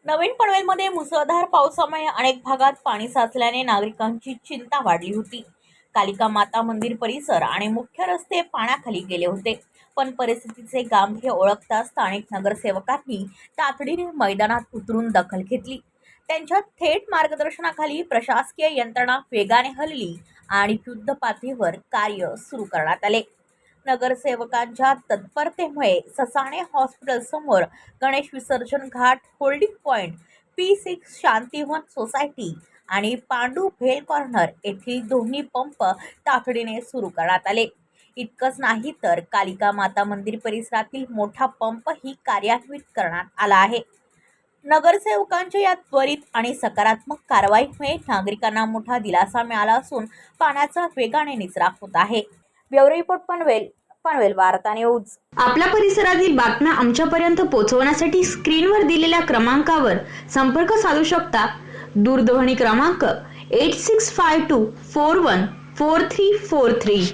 नवीन पनवेलमध्ये मुसळधार पावसामुळे अनेक भागात पाणी साचल्याने नागरिकांची चिंता वाढली होती। कालिका माता मंदिर परिसर आणि मुख्य रस्ते पाण्याखाली गेले होते। पण परिस्थितीचे गांभीर्य ओळखता स्थानिक नगरसेवकांनी तातडीने मैदानात उतरून दखल घेतली। त्यांच्या थेट मार्गदर्शनाखाली प्रशासकीय यंत्रणा वेगाने हलली आणि युद्धपातळीवर कार्य सुरू करण्यात आले। नगरसेवकांच्या तत्परतेमुळे ससाणे हॉस्पिटल समोर, Ganesh Visarjan Ghat, holding point, P6 Shantivan society आणि पांडू भेल कॉर्नर येथील दोन्ही पंप तातडीने सुरू करण्यात आले। इतकंच नाही तर कालिका माता मंदिर परिसरातील मोठा पंपही कार्यान्वित करण्यात आला आहे। नगरसेवकांच्या या त्वरित आणि सकारात्मक कारवाईमुळे नागरिकांना मोठा दिलासा मिळाला असून पाण्याचा वेगाने निचरा होत आहे। ब्युरो रिपोर्ट पनवेल वार्ता न्यूज। आपल्या परिसरातील बातम्या आमच्यापर्यंत पोहोचवण्यासाठी स्क्रीनवर दिलेल्या क्रमांकावर संपर्क साधू शकता। दूरध्वनी क्रमांक 8652414343।